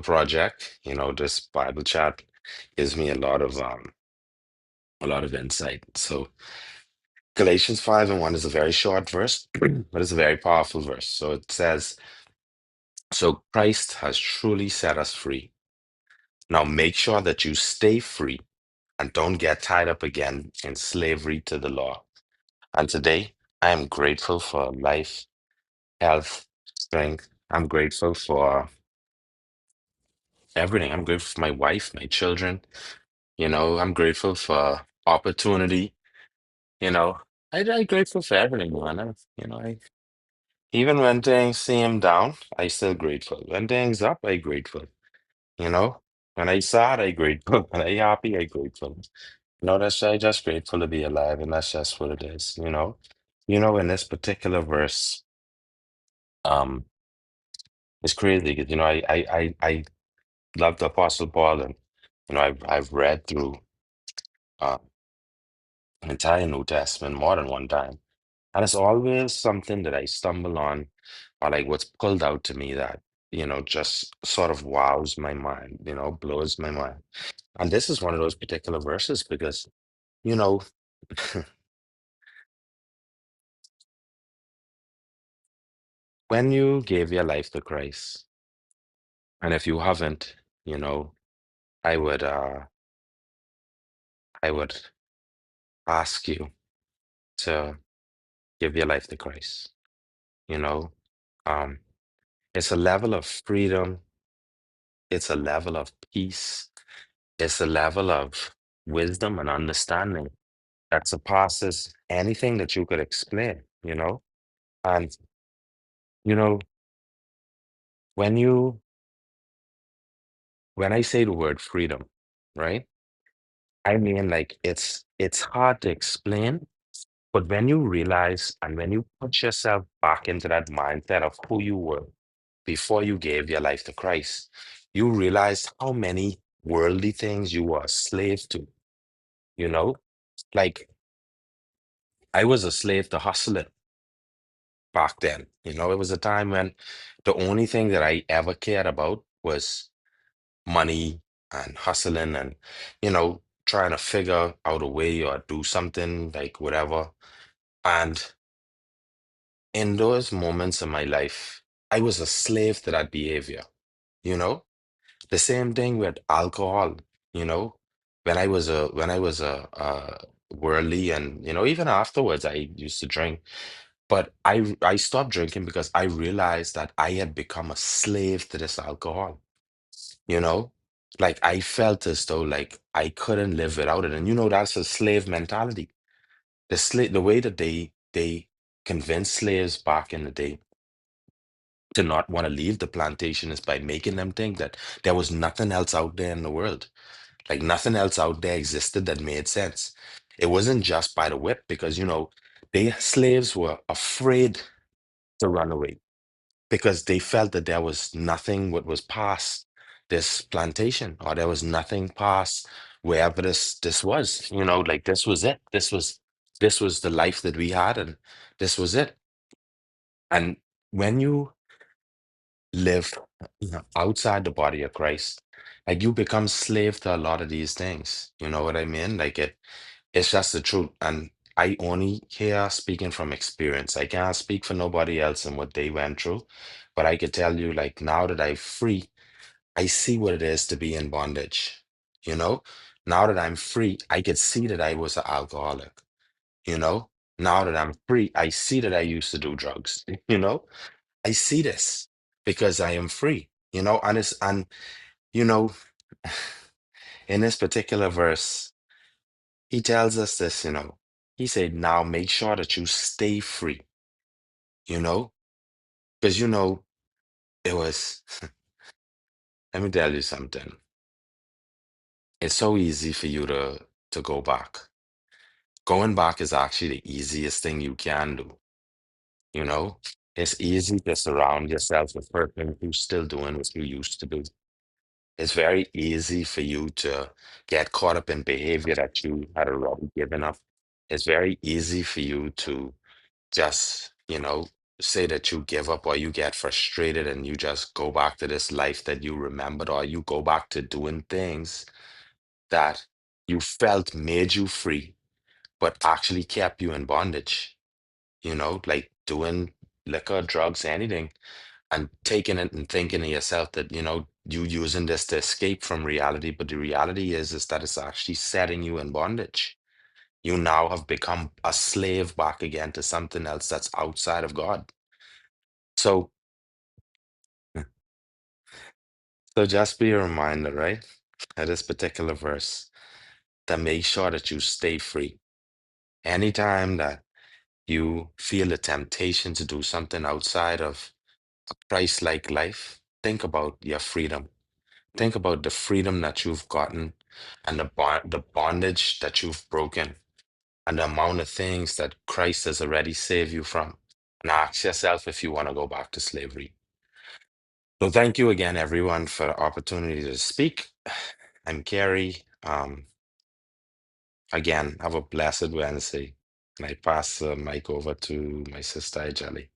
project. This Bible chat gives me a lot of insight. So Galatians 5:1 is a very short verse, but it's a very powerful verse. So it says, "So Christ has truly set us free. Now make sure that you stay free and don't get tied up again in slavery to the law." And today, I am grateful for life, health, strength. I'm grateful for everything. I'm grateful for my wife, my children. I'm grateful for opportunity. You know, I'm grateful for everything, man. Even when things seem down, I still grateful. When things up, I grateful. You know, when I sad, I grateful. When I happy, I grateful. That's I just grateful to be alive, and that's just what it is. In this particular verse, um, it's crazy because I love the Apostle Paul, and I've read through uh, the entire New Testament more than one time. And it's always something that I stumble on or like what's pulled out to me that, just sort of wows my mind, blows my mind. And this is one of those particular verses because, you know, when you gave your life to Christ, and if you haven't, you know, I would I would ask you to give your life to Christ. You know, um, it's a level of freedom, it's a level of peace, it's a level of wisdom and understanding that surpasses anything that you could explain. And, you know, when you, when I say the word freedom, right? I mean, like, it's hard to explain, but when you realize and when you put yourself back into that mindset of who you were before you gave your life to Christ, you realize how many worldly things you were a slave to, you know? Like, I was a slave to hustling back then. It was a time when the only thing that I ever cared about was money and hustling and, trying to figure out a way or do something like whatever. And in those moments in my life, I was a slave to that behavior, you know? The same thing with alcohol, you know? When I was a worldly and, even afterwards I used to drink. But I stopped drinking because I realized that I had become a slave to this alcohol, you know? Like I felt as though like I couldn't live without it. And that's a slave mentality. The way that they convinced slaves back in the day to not want to leave the plantation is by making them think that there was nothing else out there in the world. Like nothing else out there existed that made sense. It wasn't just by the whip because they slaves were afraid to run away because they felt that there was nothing what was past this plantation or there was nothing past wherever this was, like this was it. This was the life that we had and this was it. And when you live outside the body of Christ, like you become slave to a lot of these things. You know what I mean? Like it's just the truth. And I only here speaking from experience. I can't speak for nobody else and what they went through. But I could tell you, like, now that I'm free, I see what it is to be in bondage. You know, now that I'm free, I could see that I was an alcoholic. You know, now that I'm free, I see that I used to do drugs. I see this because I am free. You know, in this particular verse, he tells us this, he said, now make sure that you stay free, you know, because it was, let me tell you something. It's so easy for you to go back. Going back is actually the easiest thing you can do, you know? It's easy to surround yourself with person who's still doing what you used to do. It's very easy for you to get caught up in behavior that you had already given up. It's very easy for you to just, say that you give up or you get frustrated and you just go back to this life that you remembered, or you go back to doing things that you felt made you free, but actually kept you in bondage, like doing liquor, drugs, anything, and taking it and thinking to yourself that, you using this to escape from reality. But the reality is that it's actually setting you in bondage. You now have become a slave back again to something else that's outside of God. So, so just be a reminder, right? At this particular verse, to make sure that you stay free. Anytime that you feel the temptation to do something outside of a Christ-like life, think about your freedom. Think about the freedom that you've gotten and the bondage that you've broken and the amount of things that Christ has already saved you from. And ask yourself if you want to go back to slavery. So thank you again, everyone, for the opportunity to speak. I'm Kerry. Again, have a blessed Wednesday. And I pass the mic over to my sister, Jelly.